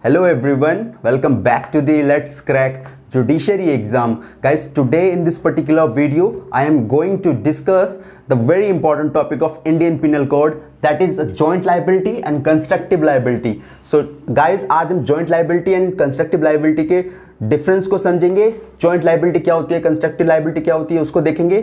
Hello everyone, welcome back to the Let's Crack Judiciary exam. Guys, today in this particular video, I am going to discuss the very important topic of Indian Penal Code, that is joint liability and constructive liability. So guys, आज हम joint liability and constructive liability के difference को समझेंगे. Joint liability क्या होती है, constructive liability क्या होती है, उसको देखेंगे.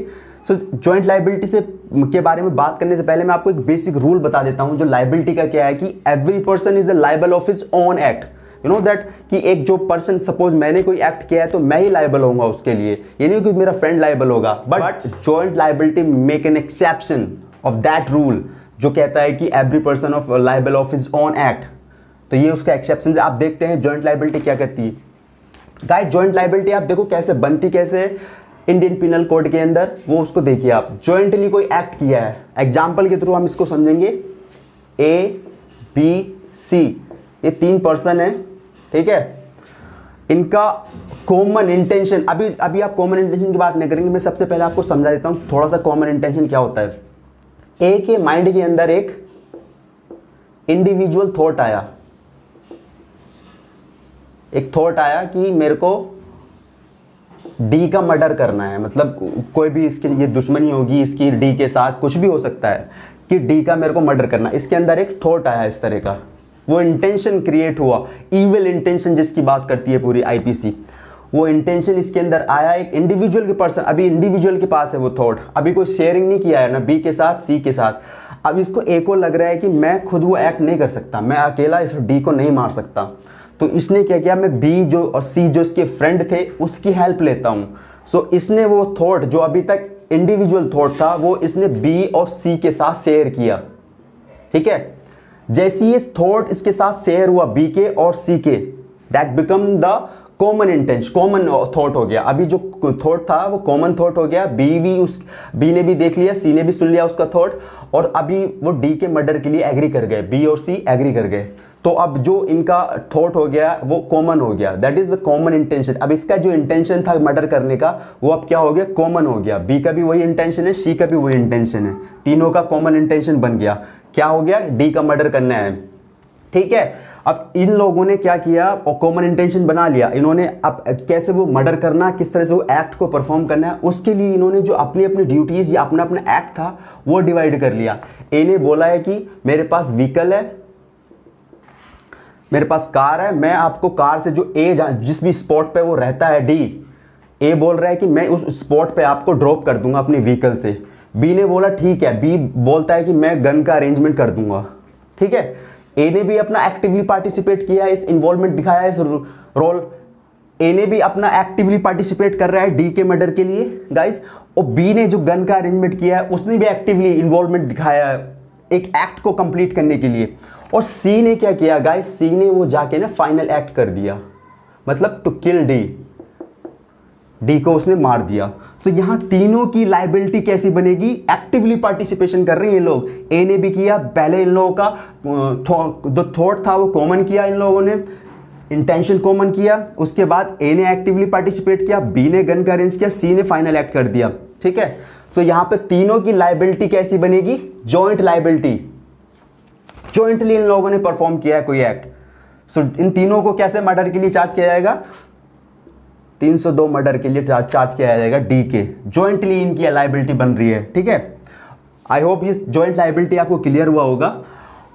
सो जॉइंट लाइबिलिटी से के बारे में बात करने से पहले मैं आपको एक बेसिक रूल बता देता हूं. जो लाइबिलिटी का क्या है कि every person is a liable of his own act. You know that कि एक जो पर्सन, सपोज मैंने कोई एक्ट किया है तो मैं ही लाइबल होऊंगा उसके लिए, ये नहीं कि मेरा फ्रेंड लाइबल होगा. Butt joint liability make an exception of that rule जो कहता है कि every person of liable of his own act. तो ये उसका एक्सेप्शन है. आप देखते हैं जॉइंट लाइबिलिटी क्या कहती है. गाइस, जॉइंट लाइबिलिटी आप देखो कैसे बनती, कैसे है इंडियन पिनल कोड के अंदर, वो उसको देखिए. आप जॉइंटली कोई एक्ट किया है, एग्जांपल के थ्रू हम इसको समझेंगे. ए बी सी, ये तीन पर्सन है, ठीक है. इनका कॉमन इंटेंशन, अभी आप कॉमन इंटेंशन की बात नहीं करेंगे, मैं सबसे पहले आपको समझा देता हूं थोड़ा सा कॉमन इंटेंशन क्या होता है. ए के माइंड के अंदर एक इंडिविजुअल थॉट आया, एक थॉट आया कि मेरे को डी का मर्डर करना है. मतलब कोई भी इसकी ये दुश्मनी होगी इसकी डी के साथ, कुछ भी हो सकता है कि डी का मेरे को मर्डर करना. इसके अंदर एक थॉट आया इस तरह का, वो इंटेंशन क्रिएट हुआ. इविल इंटेंशन जिसकी बात करती है पूरी आईपीसी, वो इंटेंशन इसके अंदर आया एक इंडिविजुअल के पर्सन. अभी इंडिविजुअल के पास है वो थॉट, अभी कोई शेयरिंग नहीं किया है ना बी के साथ सी के साथ. अब इसको ए को लग रहा है कि मैं खुद वो एक्ट नहीं कर सकता, मैं अकेला इस डी को नहीं मार सकता. तो इसने क्या किया, मैं बी जो और सी जो इसके फ्रेंड थे उसकी हेल्प लेता हूं. सो इसने वो थॉट जो अभी तक इंडिविजुअल थॉट था वो इसने बी और सी के साथ शेयर किया, ठीक है. जैसे ये थॉट इसके साथ शेयर हुआ बी के और सी के, that become the common intention, common thought हो गया. अभी जो थॉट था वो कॉमन थॉट हो गया. बी ने भी देख लिया, सी ने भी सुन लिया उसका थॉट, और अभी वो डी के मर्डर के लिए एग्री कर गए, बी और सी एग्री कर गए. तो अब जो इनका थॉट हो गया वो कॉमन हो गया, that is the common intention. अब इसका जो इंटेंशन था मर्डर करने का वो अब क्या हो गया, कॉमन हो गया. बी का भी वही इंटेंशन है, सी का भी वही इंटेंशन है, तीनों का कॉमन इंटेंशन बन गया. क्या हो गया, डी का मर्डर करना है, ठीक है. अब इन लोगों ने क्या किया, और कॉमन इंटेंशन बना लिया इन्होंने. अब कैसे वो मर्डर करना, किस तरह से वो एक्ट को परफॉर्म करना है, उसके लिए इन्होंने जो अपनी अपनी ड्यूटीज या अपना अपना एक्ट था वो डिवाइड कर लिया. ए ने बोला है कि मेरे पास व्हीकल है, मेरे पास कार है, मैं आपको कार से जो ए जिस भी स्पॉट पे वो रहता है डी, ए बोल रहा है कि मैं उस स्पॉट पे आपको ड्रॉप कर दूंगा अपनी व्हीकल से. बी ने बोला ठीक है, बी बोलता है कि मैं गन का अरेंजमेंट कर दूंगा, ठीक है. ए ने भी अपना एक्टिवली पार्टिसिपेट किया है, इस इन्वॉल्वमेंट दिखाया है, इस रोल. ए ने भी अपना एक्टिवली पार्टिसिपेट कर रहा है डी के मर्डर के लिए गाइस. और बी ने जो गन का अरेंजमेंट किया है उसने भी एक्टिवली इन्वॉल्वमेंट दिखाया है एक एक्ट को कंप्लीट करने के लिए. और सी ने क्या किया गाइस, सी ने वो जाके ना फाइनल एक्ट कर दिया, मतलब टू किल डी को उसने मार दिया. तो यहां तीनों की लाइबिलिटी कैसी बनेगी, एक्टिवली पार्टिसिपेशन कर रहे हैं ये लोग. ए ने भी किया, पहले इन लोगों का जो थॉट था वो कॉमन किया, इन लोगों ने इंटेंशन कॉमन किया. उसके बाद ए ने एक्टिवली पार्टिसिपेट किया, बी ने गन का अरेंज किया, सी ने फाइनल एक्ट कर दिया, ठीक है. तो यहां पे तीनों की लाइबिलिटी कैसी बनेगी, जॉइंट लाइबिलिटी. जॉइंटली इन लोगों ने परफॉर्म किया है कोई एक्ट. सो इन तीनों को कैसे मर्डर के लिए चार्ज किया जाएगा, 302 मर्डर के लिए चार्ज किया जाएगा डी के. जॉइंटली इनकी लाइबिलिटी बन रही है, ठीक है. आई होप ये जॉइंट लाइबिलिटी आपको क्लियर हुआ होगा.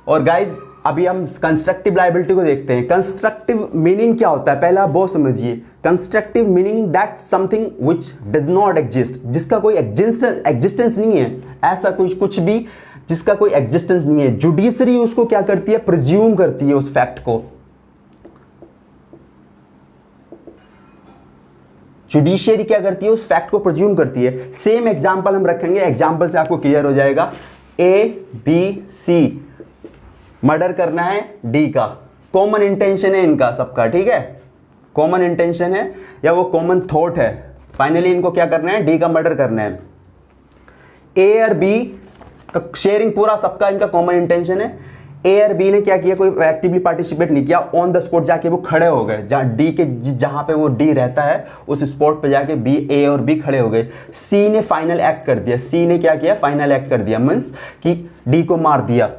और गाइज अभी हम कंस्ट्रक्टिव लाइबिलिटी को देखते हैं. कंस्ट्रक्टिव मीनिंग क्या होता है, पहले आप बहुत समझिए. Constructive meaning that something which does not exist, जिसका कोई एग्जिस्टेंस नहीं है, ऐसा कुछ भी जिसका कोई एग्जिस्टेंस नहीं है. जुडिशरी उसको क्या करती है, प्रिज्यूम करती है उस फैक्ट को. जुडिशियरी क्या करती है, उस फैक्ट को प्रिज्यूम करती है. सेम एग्जांपल हम रखेंगे, एग्जांपल से आपको क्लियर हो जाएगा. ए बी सी मर्डर करना है डी का, कॉमन इंटेंशन है इनका सबका, ठीक है. कॉमन इंटेंशन है या वो कॉमन थॉट है. फाइनली इनको क्या करना है, डी का मर्डर करना है. ए और बी का शेयरिंग पूरा सबका इनका कॉमन इंटेंशन है. ए और बी ने क्या किया, कोई एक्टिवली पार्टिसिपेट नहीं किया, ऑन द स्पॉट जाके वो खड़े हो गए, जहां पे वो डी रहता है उस स्पॉट पे जाके बी ए और बी खड़े हो गए. सी ने फाइनल एक्ट कर दिया. सी ने क्या किया, फाइनल एक्ट कर दिया, मींस कि डी को मार दिया.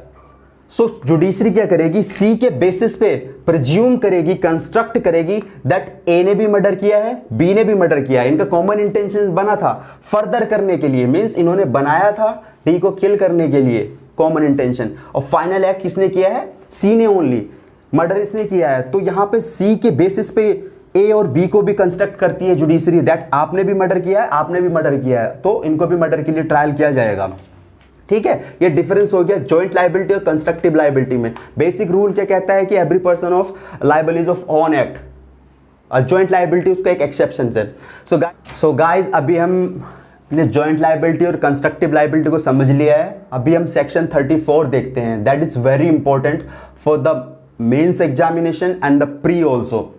सो जुडिशरी क्या करेगी, सी के बेसिस पे प्रिज्यूम करेगी, कंस्ट्रक्ट करेगी दैट ए ने भी मर्डर किया है, बी ने भी मर्डर किया है, इनका कॉमन इंटेंशन बना था फर्दर करने के लिए, मींस इन्होंने बनाया था डी को किल करने के लिए, कॉमन इंटेंशन। और फाइनल एक्ट किसने किया है, सी ने ओनली, मर्डर इसने किया है। तो यहां पे सी के बेसिस पे ए और बी को भी कंस्ट्रक्ट करती है जुडिशरी दैट आपने भी मर्डर किया है, आपने भी मर्डर किया है, तो इनको भी मर्डर के लिए ट्रायल किया जाएगा। ठीक है, ये डिफरेंस हो गया जॉइंट लायबिलिटी और कंस्ट्रक्टिव लायबिलिटी में। बेसिक रूल क्या कहता है कि every person of liable is of on act, और जॉइंट लायबिलिटी उसका एक एक्सेप्शन है। सो गाइस अभी हमने जॉइंट लायबिलिटी और कंस्ट्रक्टिव लायबिलिटी को समझ लिया है। अभी हम सेक्शन 34 देखते हैं, that is very important for the mains examination and the pre also.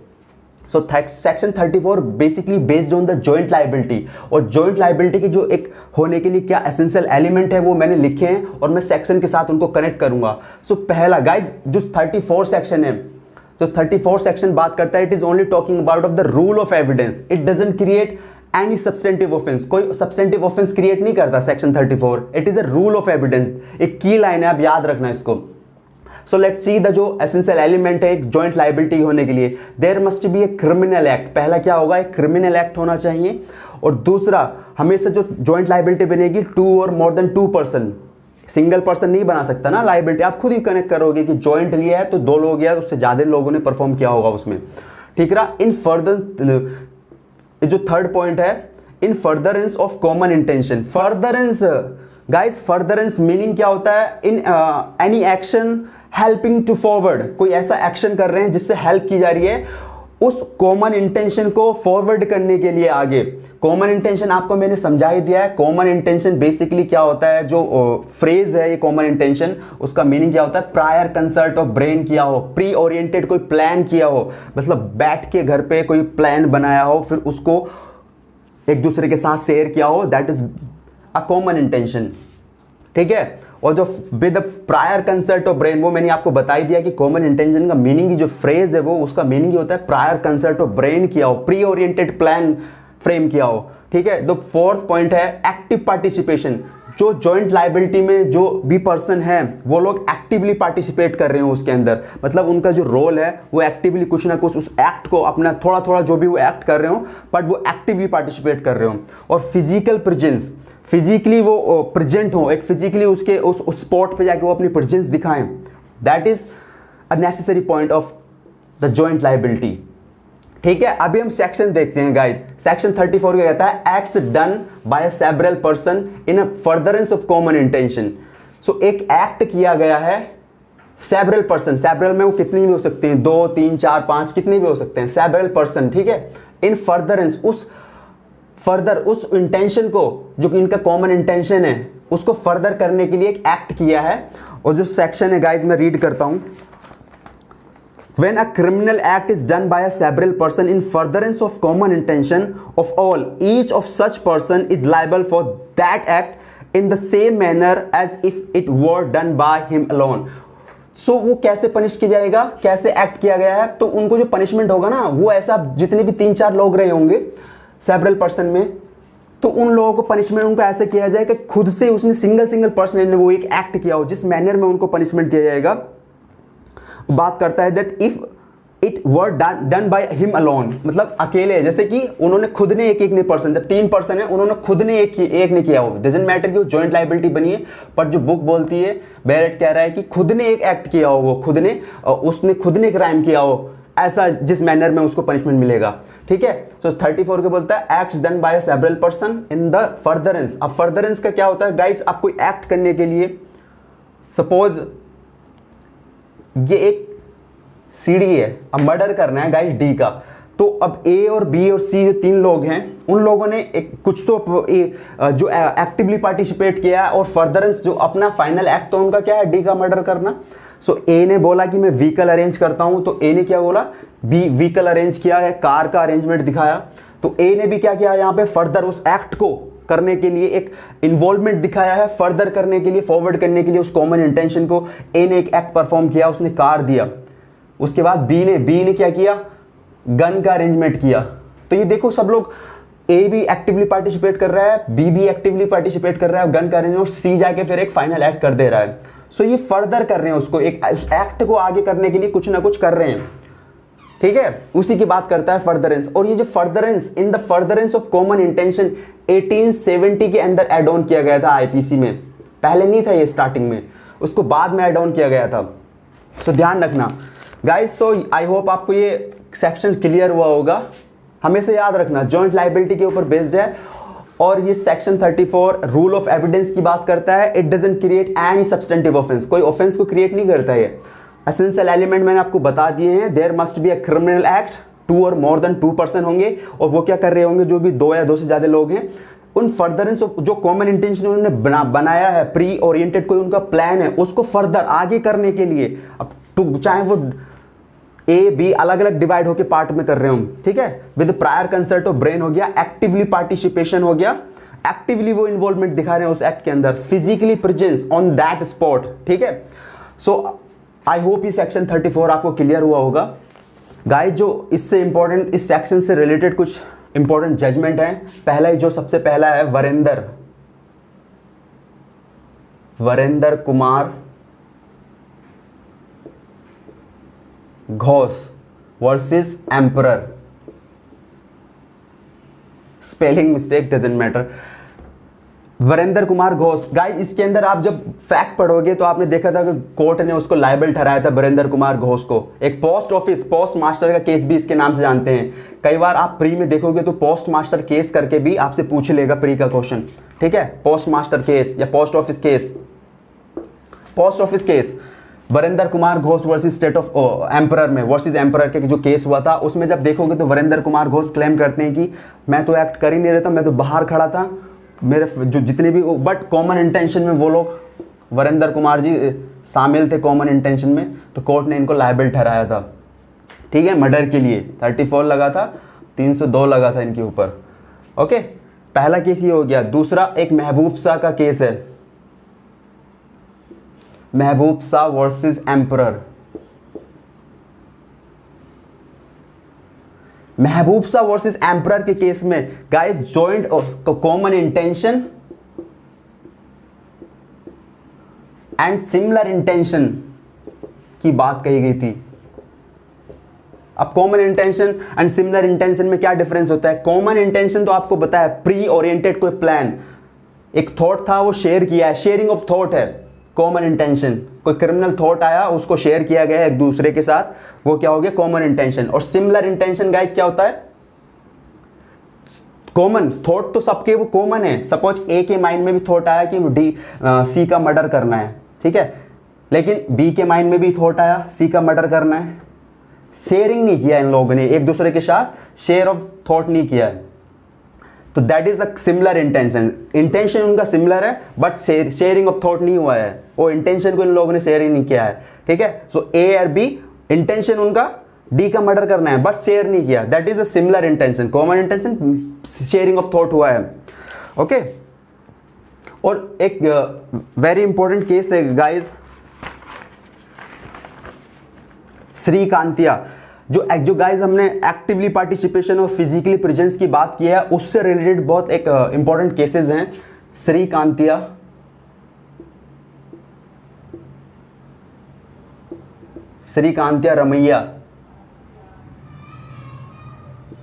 So section 34 basically based on the joint liability, और जॉइंट लायबिलिटी की जो एक होने के लिए क्या एसेंशियल एलिमेंट है वो मैंने लिखे हैं और मैं सेक्शन के साथ उनको कनेक्ट करूंगा। सो पहला गाइज जो 34 सेक्शन है, तो 34 सेक्शन बात करता है, it is only talking about of the rule of evidence, it doesn't create any substantive offence, कोई सब्सटेंटिव ऑफेंस क्रिएट नहीं करता section 34, it is a rule of evidence. एक की लाइन है, आप याद रखना इसको। सो लेट्स सी द जो एसेंशियल एलिमेंट है एक जॉइंट लायबिलिटी होने के लिए, there must be a criminal act. पहला क्या होगा, एक क्रिमिनल एक्ट होना चाहिए, और दूसरा हमेशा जो जॉइंट लायबिलिटी बनेगी 2 और more than 2 person, single person नहीं बना सकता ना लायबिलिटी, आप खुद ही कनेक्ट करोगे कि जॉइंट लिया है तो 2 लोग या उससे ज्यादा लोगों ने परफॉर्म किया होगा उसमें। ठीक रहा। इन फर्दर जो थर्ड पॉइंट है, in furtherance of common intention. Furtherance guys, furtherance meaning क्या होता है, in any action helping to forward, कोई ऐसा एक्शन कर रहे हैं जिससे हेल्प की जा रही है उस कॉमन इंटेंशन को फॉरवर्ड करने के लिए आगे। कॉमन इंटेंशन आपको मैंने समझा ही दिया है। कॉमन इंटेंशन बेसिकली क्या होता है, जो फ्रेज है ये कॉमन इंटेंशन, उसका मीनिंग क्या होता है, प्रायर कंसल्ट ऑफ ब्रेन किया हो, प्री ओरिएंटेड कोई प्लान किया हो, मतलब बैठ के घर पे कोई प्लान बनाया हो फिर उसको एक दूसरे के साथ शेयर किया हो, that is a common intention. ठीक है। और जो with prior consult of brain, वो मैंने आपको बता ही दिया कि कॉमन इंटेंशन का मीनिंग की जो फ्रेज है वो उसका मीनिंग होता है प्रायर कंसल्ट ऑफ ब्रेन किया हो, प्री ओरिएंटेड प्लान फ्रेम किया हो। ठीक है। द फोर्थ पॉइंट है एक्टिव पार्टिसिपेशन। जो जॉइंट लायबिलिटी में जो भी पर्सन है वो लोग एक्टिवली पार्टिसिपेट कर रहे हो उसके अंदर, मतलब उनका जो रोल है वो एक्टिवली कुछ ना कुछ उस एक्ट को अपना थोड़ा थोड़ा जो भी वो एक्ट कर रहे हो बट वो एक्टिवली पार्टिसिपेट कर रहे हो। और फिजिकल प्रेजेंस, फिजिकली वो प्रेजेंट हो, एक फिजिकली उसके उस स्पॉट पे जाके वो अपनी प्रेजेंस दिखाएं, that is a necessary point of the joint liability. ठीक है। अभी हम सेक्शन देखते हैं गाइस। सेक्शन 34 क्या कहता है, acts done by a several person in a furtherance of common intention. So एक एक्ट किया गया है सेवरल पर्सन, सेवरल में वो कितनी भी हो सकते हैं, 2 3 4 5 कितने भी हो सकते हैं, सेवरल पर्सन। ठीक है। इन फर्दरेंस, उस इंटेंशन को जो कि इनका कॉमन इंटेंशन है उसको फर्दर करने के लिए एक एक्ट किया है। और जो सेक्शन है गाइज मैं रीड करता हूं, when a criminal act is done by a several person in furtherance of common intention of all, each of such person is liable for that act in the same manner as if it were done by him alone. So वो कैसे punish किया जाएगा, कैसे act किया गया है, तो उनको जो पनिशमेंट होगा ना वो ऐसा, जितने भी 3-4 लोग रहे होंगे सेवरल पर्सन में, तो उन लोगों को पनिशमेंट उनको ऐसे किया जाएगा कि खुद से उसने सिंगल पर्सन ने वो एक एक्ट किया हो, जिस मैनर में उनको पनिशमेंट दिया जाएगा। बात करता है that if it were done by him alone, मतलब अकेले, जैसे कि उन्होंने खुद ने एक ने पर्सन, जब 3 पर्सन है उन्होंने खुद ने एक ने किया हो, डजंट मैटर कि वो जॉइंट लायबिलिटी बनी है, पर जो बुक बोलती है, बैरेट कह रहा है कि खुद ने एक एक्ट किया हो, वो उसने खुद ने क्राइम किया हो, ऐसा जिस मैनर में उसको पनिशमेंट मिलेगा। ठीक है। सो 34 के बोलता है acts done by several person in the furtherance. अब फर्दरेंस का क्या होता है गाइस, आप कोई एक्ट करने के लिए, सपोज ये एक सीडी है, अब मर्डर करना है गाइस डी का, तो अब ए और बी और सी जो 3 लोग हैं उन लोगों ने एक कुछ तो जो एक्टिवली पार्टिसिपेट किया है, और फर्दरेंस जो अपना फाइनल एक्ट तो उनका क्या है, डी का मर्डर करना। सो ए ने बोला कि मैं व्हीकल अरेंज करता हूं, तो ए ने क्या बोला, बी व्हीकल अरेंज किया है, कार का अरेंजमेंट दिखाया, तो ए ने भी क्या किया यहाँ पे, फर्दर उस एक्ट को करने के लिए एक इन्वॉल्वमेंट दिखाया है, फर्दर करने के लिए, फॉरवर्ड करने के लिए उस कॉमन इंटेंशन को। ए ने एक एक्ट परफॉर्म किया, उसने कार दिया। उसके बाद बी ने क्या किया, गन का अरेंजमेंट किया। तो ये देखो सब लोग, ए भी एक्टिवली पार्टिसिपेट कर रहा है, बी भी एक्टिवली पार्टिसिपेट कर रहा है गन का अरेंजमेंट, और सी जाके फिर एक फाइनल एक्ट कर दे रहा है। सो ये फर्दर कर रहे हैं उसको, एक एक्ट को आगे करने के लिए कुछ ना कुछ कर रहे हैं, ठीक है, उसी की बात करता है फर्दरेंस। और ये जो furtherance, in the furtherance of common intention 1870 के अंदर एड ऑन किया गया था आईपीसी में, पहले नहीं था ये स्टार्टिंग में, उसको बाद में एड ऑन किया गया था। सो ध्यान रखना गाइस। सो आई होप आपको ये सेक्शन क्लियर हुआ होगा। हमेशा याद रखना जॉइंट लायबिलिटी के ऊपर बेस्ड है, और ये सेक्शन 34 रूल ऑफ एविडेंस की बात करता है। It doesn't create any substantive offence, कोई ऑफेंस को क्रिएट नहीं करता है। एसेंशियल एलिमेंट मैंने आपको बता दिए हैं। There must be a criminal act, 2 और मोर देन 2 पर्सन होंगे, और वो क्या कर रहे होंगे, जो भी 2 या 2 से ज्यादा लोग हैं, उन फर्दरेंस जो कॉमन इंटेंशन उन्होंने बनाया है, प्री ओरिएंटेड कोई उनका प्लान है, उसको फर्दर आगे करने के लिए, अब चाहे वो ए बी अलग अलग डिवाइड होकर पार्ट में कर रहे हो, ठीक है, with prior concert of brain हो गया, एक्टिवली पार्टिसिपेशन हो गया, एक्टिवली वो इन्वॉल्वमेंट दिखा रहे हैं उस एक्ट के अंदर, physically presence on that spot, ठीक है। सो आई होप ये सेक्शन 34 आपको क्लियर हुआ होगा गाइस। जो इससे इंपॉर्टेंट, इस सेक्शन से रिलेटेड कुछ इंपॉर्टेंट जजमेंट है। पहला जो सबसे पहला है Varendra Kumar Ghosh versus emperor, spelling mistake doesn't matter. Varendra Kumar Ghosh guys, इसके अंदर आप जब फैक्ट पढ़ोगे तो आपने देखा था कि कोर्ट ने उसको लायबल ठहराया था वरेंद्र कुमार घोष को। एक पोस्ट मास्टर का केस भी इसके नाम से जानते हैं। कई बार आप प्री में देखोगे तो पोस्ट मास्टर केस करके भी आपसे पूछ लेगा प्री का क्वेश्चन, ठीक है, पोस्ट मास्टर केस या post office case. Varendra Kumar Ghosh versus state of emperor में, वर्सेस एम्परर के जो केस हुआ था, उसमें जब देखोगे तो वरेंद्र कुमार घोष क्लेम करते हैं कि मैं तो एक्ट कर ही नहीं रहा था, मैं तो बाहर खड़ा था, मेरे जो जितने भी, बट कॉमन इंटेंशन में वो लोग, वरेंद्र कुमार जी शामिल थे कॉमन इंटेंशन में, तो कोर्ट ने इनको लायबल ठहराया था, ठीक है, मर्डर के लिए 34 लगा था, 302 लगा था इनके ऊपर। ओके, पहला केस ये हो गया। दूसरा एक महबूब शाह का केस है, महबूब शाह वर्सेस एम्परर। महबूब शाह वर्सेस एम्परर के केस में guys joint common intention and similar intention की बात कही गई थी। अब common intention and similar intention में क्या डिफरेंस होता है? कॉमन इंटेंशन तो आपको बताया प्री ओरिएंटेड कोई प्लान, एक थॉट था वो शेयर किया है, शेयरिंग ऑफ थॉट है कॉमन इंटेंशन। कोई क्रिमिनल थॉट आया उसको शेयर किया गया है एक दूसरे के साथ, वो क्या हो गया कॉमन इंटेंशन। और सिमिलर इंटेंशन गाइस क्या होता है? कॉमन थॉट तो सबके वो कॉमन है। सपोज ए के माइंड में भी थॉट आया कि सी का मर्डर करना है, ठीक है, लेकिन बी के माइंड में भी थॉट आया सी का मर्डर करना है। शेयरिंग नहीं किया इन लोगों ने, एक दूसरे के साथ शेयर ऑफ थॉट नहीं किया है, तो that is a similar intention. Intention उनका सिमिलर है बट शेयरिंग ऑफ थॉट नहीं हुआ है, वो इंटेंशन को इन लोगों ने शेयर ही नहीं किया है, ठीक है। सो ए और बी इंटेंशन उनका डी का मर्डर करना है बट शेयर नहीं किया, that is a similar intention. Common intention sharing of thought हुआ है, ओके। और एक वेरी इंपॉर्टेंट केस है गाइस, श्रीकांतिया, जो गाइस हमने एक्टिवली पार्टिसिपेशन और फिजिकली प्रेजेंस की बात की है, उससे रिलेटेड बहुत एक इंपॉर्टेंट केसेस हैं। Shreekantiah Ramayya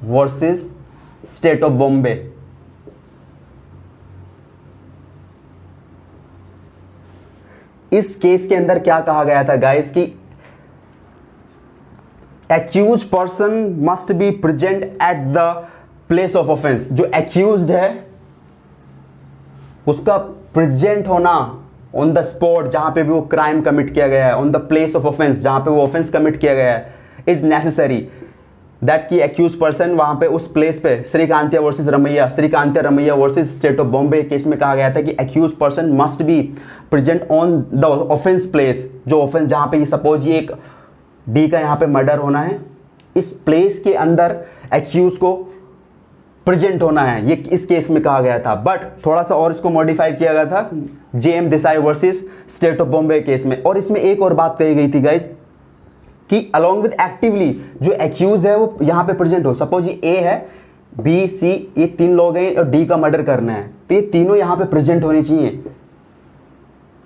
versus state of Bombay. इस केस के अंदर क्या कहा गया था गाइस कि accused person must be present at the place of offence. जो एक्यूज्ड है उसका प्रेजेंट होना ऑन द स्पॉट जहां पे भी वो क्राइम कमिट किया गया है, on the place of offence जहां पे वो ऑफेंस कमिट किया गया है, इज नेसेसरी दैट की एक्यूज पर्सन वहां पे उस प्लेस पे। Shreekantiah versus Ramayya, Shreekantiah Ramayya versus state of Bombay case में कहा गया था कि accused person must be present on the offence place, जो ऑफेंस जहां पे ये सपोज ये एक डी का यहाँ पे मर्डर होना है, इस प्लेस के अंदर एक्यूज को प्रेजेंट होना है, ये इस केस में कहा गया था। बट थोड़ा सा और इसको मॉडिफाई किया गया था JM Desai versus state of Bombay case में। और इसमें एक और बात कही गई थी गाइस कि अलोंग विद एक्टिवली जो एक्यूज है वो यहाँ पे प्रेजेंट हो। सपोज ये ए है, बी सी, ये 3 लोग हैं और डी का मर्डर करना है, तो ये तीनों यहाँ पे प्रेजेंट होने चाहिए।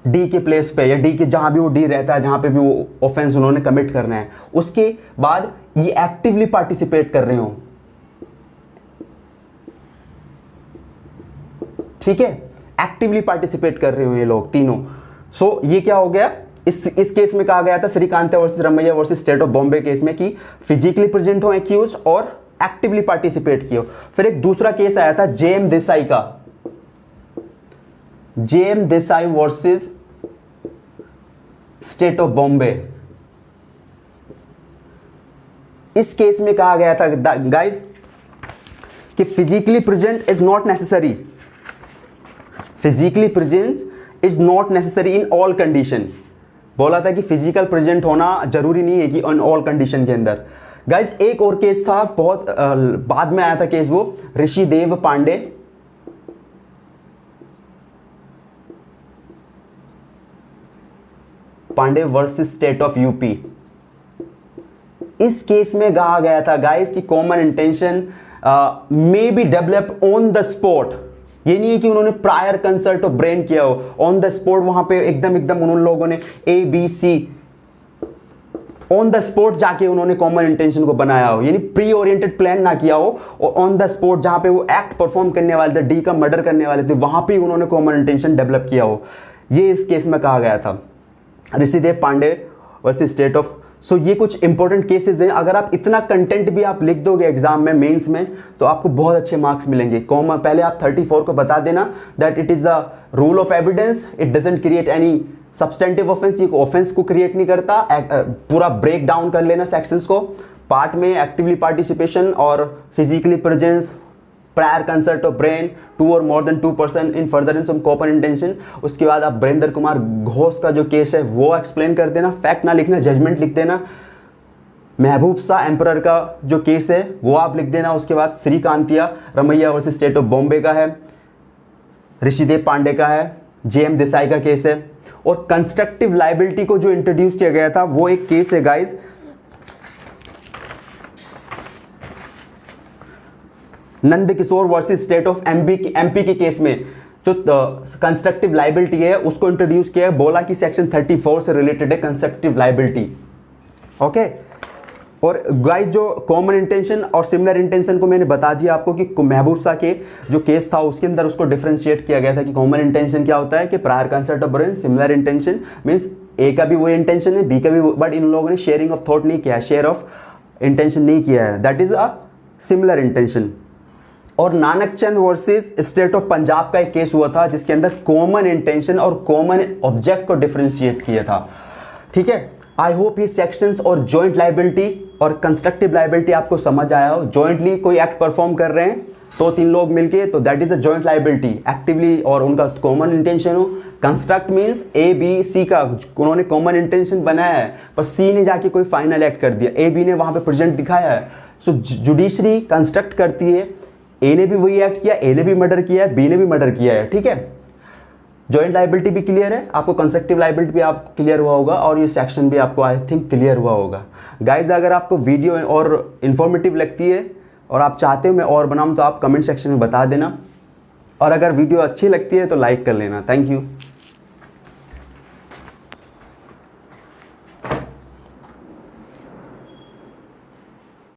डी के प्लेस पे या डी के जहां भी वो डी रहता है, जहां पे भी वो ऑफेंस उन्होंने कमिट करना है, उसके बाद ये एक्टिवली पार्टिसिपेट कर रहे हो, ठीक है, एक्टिवली पार्टिसिपेट कर रहे हो ये लोग तीनों। सो ये क्या हो गया, इस केस में कहा गया था Shrikant versus Ramaiah versus state of Bombay case में कि फिजिकली प्रेजेंट हो एक्यूज और एक्टिवली पार्टिसिपेट किया। फिर एक दूसरा केस आया था जेएम देसाई का, JM Desai versus state of Bombay. इस केस में कहा गया था गाइस कि physically present is not necessary, physically present is not necessary in all condition. बोला था कि फिजिकल प्रेजेंट होना जरूरी नहीं है कि इन ऑल कंडीशन के अंदर। गाइस एक और केस था, बहुत बाद में आया था केस, वो Rishidev Pandey versus state of UP. इस केस में कहा गया था गाइस कि common intention may be develop on the spot. ये नहीं है कि उन्होंने प्रायर कंसल्ट ऑफ ब्रेन किया हो, ऑन द स्पॉट वहां पे एकदम उन लोगों ने ABC ऑन द स्पॉट जाके उन्होंने कॉमन इंटेंशन को बनाया हो, यानी प्री ओरिएंटेड प्लान ना किया हो, और ऑन द स्पॉट जहां पे वो एक्ट परफॉर्म करने वाले थे, डी का मर्डर करने वाले थे, वहां पे उन्होंने कॉमन इंटेंशन डेवलप किया हो। ये इस केस में कहा गया था, Rishidev Pandey versus state of. So ये कुछ इंपॉर्टेंट केसेस हैं। अगर आप इतना कंटेंट भी आप लिख दोगे एग्जाम में, मेंस में, तो आपको बहुत अच्छे मार्क्स मिलेंगे। कॉमन पहले आप 34 को बता देना that it is a rule of evidence, it doesn't create any substantive offence, ये ऑफेंस को क्रिएट नहीं करता। पूरा ब्रेक डाउन कर लेना सेक्शंस को, पार्ट में एक्टिवली पार्टिसिपेशन और physically presence, prior consult of brain, 2 और more than 2 person in furtherance of common intention. उसके बाद आप बरिंदर कुमार घोष का जो केस है वो एक्सप्लेन कर देना, फैक्ट ना लिखना, जजमेंट लिख देना। महबूब शाह एम्परर का जो केस है वो आप लिख देना। उसके बाद Shreekantiah Ramayya versus state of Bombay का है, ऋषिदेव पांडे का है, जेएम देसाई का केस है। और कंस्ट्रक्टिव लाइबिलिटी को जो इंट्रोड्यूस किया गया था वो एक केस है guys, Nand Kishore versus state of MP के केस में जो कंस्ट्रक्टिव लाइबिलिटी है उसको इंट्रोड्यूस किया है। बोला कि सेक्शन 34 से रिलेटेड है कंस्ट्रक्टिव लाइबिलिटी, ओके। और गाइस जो कॉमन इंटेंशन और सिमिलर इंटेंशन को मैंने बता दिया आपको कि महबूब शाह के जो केस था उसके अंदर उसको डिफरेंशिएट किया गया था कि कॉमन इंटेंशन क्या होता है कि prior consult of brain, similar intention means A का भी वो इंटेंशन है, बी का भी, बट इन लोगों ने शेयरिंग ऑफ थॉट नहीं किया है, शेयर ऑफ इंटेंशन नहीं किया है, that is a similar intention. और Nanak Chand versus state of Punjab का एक केस हुआ था जिसके अंदर कॉमन इंटेंशन और कॉमन ऑब्जेक्ट को डिफरेंशिएट किया था, ठीक है। आई होप ये सेक्शंस और जॉइंट लाइबिलिटी और कंस्ट्रक्टिव लाइबिलिटी आपको समझ आया हो। जॉइंटली कोई एक्ट परफॉर्म कर रहे हैं तो 3 लोग मिलके, तो that is a joint liability, actively और उनका कॉमन इंटेंशन हो। कंस्ट्रक्ट मींस ABC का उन्होंने कॉमन इंटेंशन बनाया है पर C ने जाके कोई फाइनल एक्ट कर दिया, AB ने वहां पे प्रेजेंट दिखाया है। सो जुडिशरी कंस्ट्रक्ट करती है, A ने भी वही एक्ट किया, A ने भी मर्डर किया है, B ने भी मर्डर किया है, ठीक है। जॉइंट लाइबिलिटी भी क्लियर है आपको, कंस्ट्रक्टिव लाइबिलिटी भी आप क्लियर हुआ होगा और ये सेक्शन भी आपको आई थिंक क्लियर हुआ होगा। गाइज अगर आपको वीडियो और इन्फॉर्मेटिव लगती है और आप चाहते हो मैं और बनाऊं तो आप कमेंट सेक्शन में बता देना, और अगर वीडियो अच्छी लगती है तो लाइक कर लेना। Thank you.